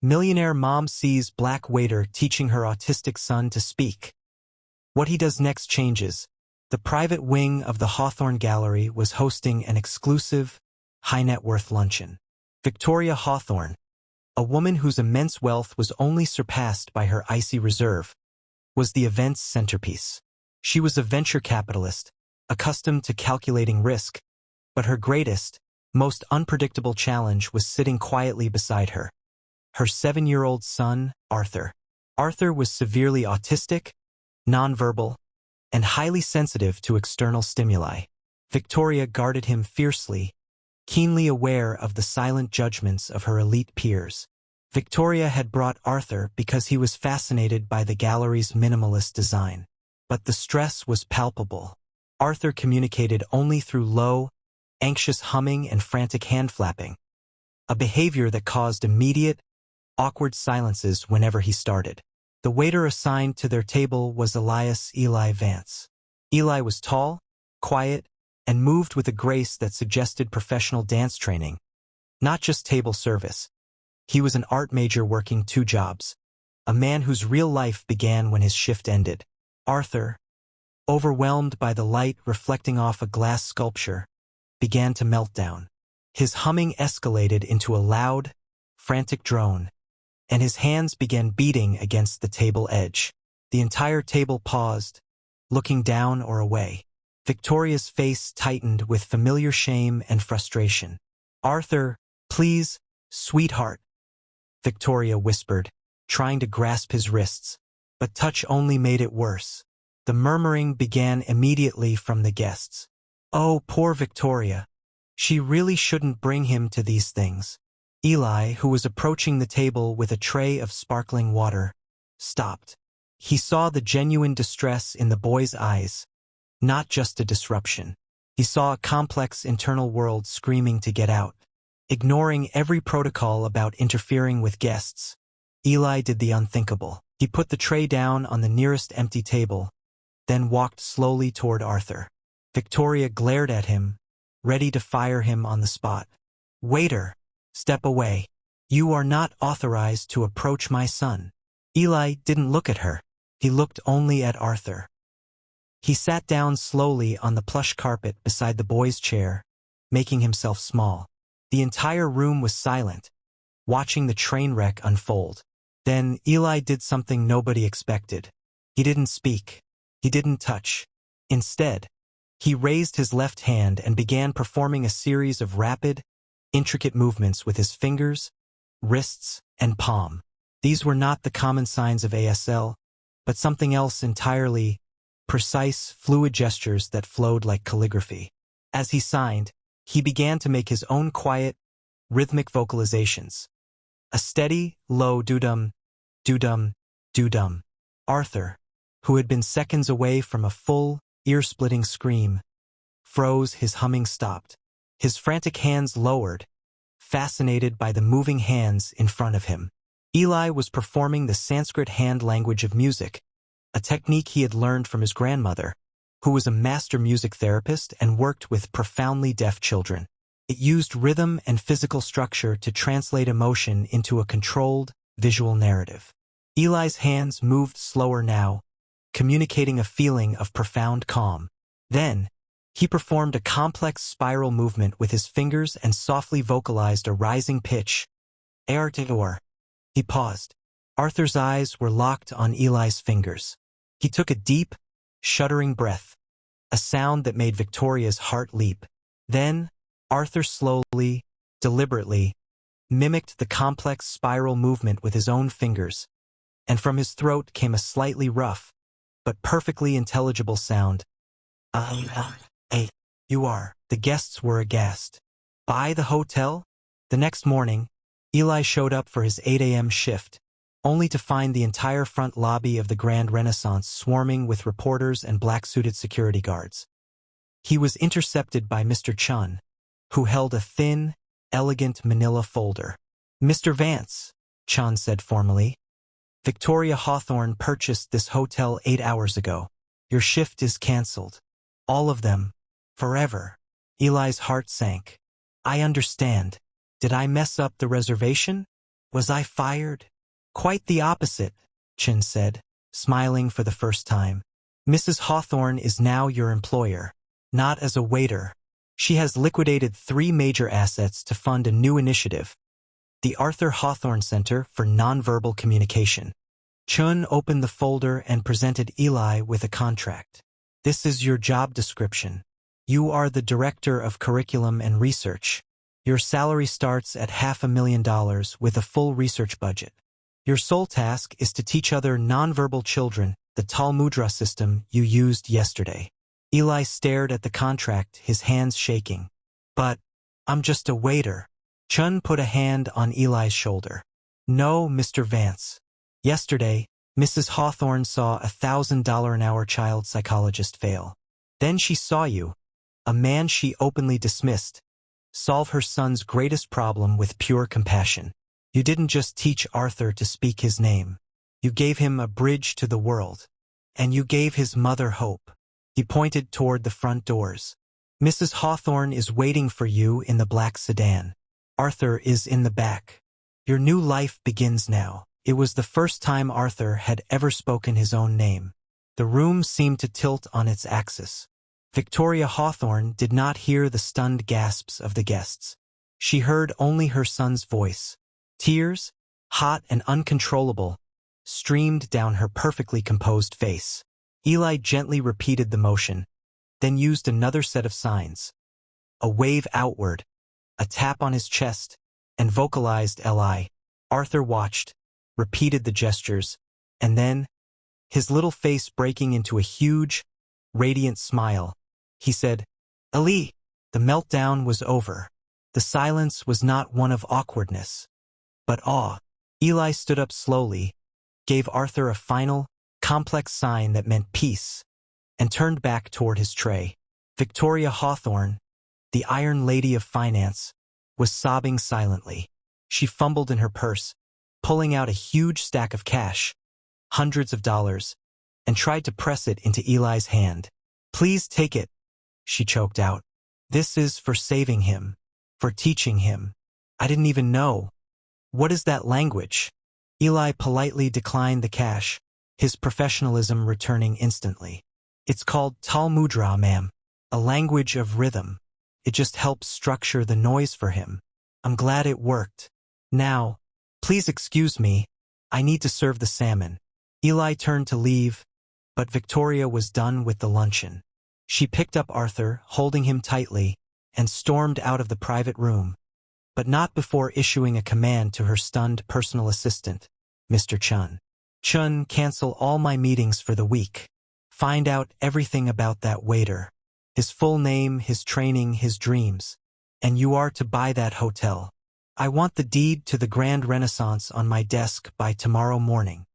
Millionaire mom sees black waiter teaching her autistic son to speak. What he does next changes. The private wing of the Hawthorne Gallery was hosting an exclusive, high-net-worth luncheon. Victoria Hawthorne, a woman whose immense wealth was only surpassed by her icy reserve, was the event's centerpiece. She was a venture capitalist, accustomed to calculating risk, but her greatest, most unpredictable challenge was sitting quietly beside her. Her 7-year-old son, Arthur. Arthur was severely autistic, nonverbal, and highly sensitive to external stimuli. Victoria guarded him fiercely, keenly aware of the silent judgments of her elite peers. Victoria had brought Arthur because he was fascinated by the gallery's minimalist design. But the stress was palpable. Arthur communicated only through low, anxious humming and frantic hand flapping, a behavior that caused immediate, awkward silences whenever he started. The waiter assigned to their table was Eli Vance. Eli was tall, quiet, and moved with a grace that suggested professional dance training, not just table service. He was an art major working 2 jobs, a man whose real life began when his shift ended. Arthur, overwhelmed by the light reflecting off a glass sculpture, began to melt down. His humming escalated into a loud, frantic drone, and his hands began beating against the table edge. The entire table paused, looking down or away. Victoria's face tightened with familiar shame and frustration. "Arthur, please, sweetheart," Victoria whispered, trying to grasp his wrists, but touch only made it worse. The murmuring began immediately from the guests. "Oh, poor Victoria. She really shouldn't bring him to these things." Eli, who was approaching the table with a tray of sparkling water, stopped. He saw the genuine distress in the boy's eyes, not just a disruption. He saw a complex internal world screaming to get out. Ignoring every protocol about interfering with guests, Eli did the unthinkable. He put the tray down on the nearest empty table, then walked slowly toward Arthur. Victoria glared at him, ready to fire him on the spot. "Waiter, step away. You are not authorized to approach my son." Eli didn't look at her. He looked only at Arthur. He sat down slowly on the plush carpet beside the boy's chair, making himself small. The entire room was silent, watching the train wreck unfold. Then Eli did something nobody expected. He didn't speak. He didn't touch. Instead, he raised his left hand and began performing a series of rapid, intricate movements with his fingers, wrists, and palm. These were not the common signs of ASL, but something else entirely: precise, fluid gestures that flowed like calligraphy. As he signed, he began to make his own quiet, rhythmic vocalizations. A steady, low doo-dum, doo-dum, doo-dum. Arthur, who had been seconds away from a full, ear-splitting scream, froze. His humming stopped. His frantic hands lowered, fascinated by the moving hands in front of him. Eli was performing the Sanskrit hand language of music, a technique he had learned from his grandmother, who was a master music therapist and worked with profoundly deaf children. It used rhythm and physical structure to translate emotion into a controlled, visual narrative. Eli's hands moved slower now, communicating a feeling of profound calm. Then, he performed a complex spiral movement with his fingers and softly vocalized a rising pitch. Aortor. He paused. Arthur's eyes were locked on Eli's fingers. He took a deep, shuddering breath, a sound that made Victoria's heart leap. Then, Arthur slowly, deliberately, mimicked the complex spiral movement with his own fingers, and from his throat came a slightly rough, but perfectly intelligible sound. You are. The guests were aghast. By the hotel? The next morning, Eli showed up for his 8 a.m. shift, only to find the entire front lobby of the Grand Renaissance swarming with reporters and black-suited security guards. He was intercepted by Mr. Chun, who held a thin, elegant manila folder. "Mr. Vance," Chun said formally, "Victoria Hawthorne purchased this hotel 8 hours ago. Your shift is cancelled. All of them. Forever." Eli's heart sank. "I understand. Did I mess up the reservation?" Was I fired? Quite the opposite, Chen said, smiling for the first time. Mrs. Hawthorne is now your employer, not as a waiter. She has liquidated 3 major assets to fund a new initiative, the Arthur Hawthorne Center for Nonverbal Communication. Chun opened the folder and presented Eli with a contract. This is your job description. You are the Director of Curriculum and Research. Your salary starts at $500,000 with a full research budget. Your sole task is to teach other nonverbal children the Talmudra system you used yesterday. Eli stared at the contract, his hands shaking. But I'm just a waiter. Chun put a hand on Eli's shoulder. No, Mr. Vance. Yesterday, Mrs. Hawthorne saw a $1,000 an hour child psychologist fail. Then she saw you, a man she openly dismissed, solve her son's greatest problem with pure compassion. You didn't just teach Arthur to speak his name. You gave him a bridge to the world. And you gave his mother hope. He pointed toward the front doors. Mrs. Hawthorne is waiting for you in the black sedan. Arthur is in the back. Your new life begins now. It was the first time Arthur had ever spoken his own name. The room seemed to tilt on its axis. Victoria Hawthorne did not hear the stunned gasps of the guests. She heard only her son's voice. Tears, hot and uncontrollable, streamed down her perfectly composed face. Eli gently repeated the motion, then used another set of signs. A wave outward, a tap on his chest, and vocalized Li. Arthur watched, repeated the gestures, and then, his little face breaking into a huge, radiant smile, he said, "Ali." The meltdown was over. The silence was not one of awkwardness, but awe. Eli stood up slowly, gave Arthur a final, complex sign that meant peace, and turned back toward his tray. Victoria Hawthorne, the Iron Lady of Finance, was sobbing silently. She fumbled in her purse, pulling out a huge stack of cash, hundreds of dollars, and tried to press it into Eli's hand. "Please take it," she choked out. "This is for saving him, for teaching him. I didn't even know. What is that language?" Eli politely declined the cash, his professionalism returning instantly. "It's called Talmudra, ma'am, a language of rhythm. It just helps structure the noise for him. I'm glad it worked. Now, please excuse me, I need to serve the salmon." Eli turned to leave, but Victoria was done with the luncheon. She picked up Arthur, holding him tightly, and stormed out of the private room, but not before issuing a command to her stunned personal assistant, Mr. Chun. "Chun, cancel all my meetings for the week. Find out everything about that waiter. His full name, his training, his dreams. And you are to buy that hotel. I want the deed to the Grand Renaissance on my desk by tomorrow morning."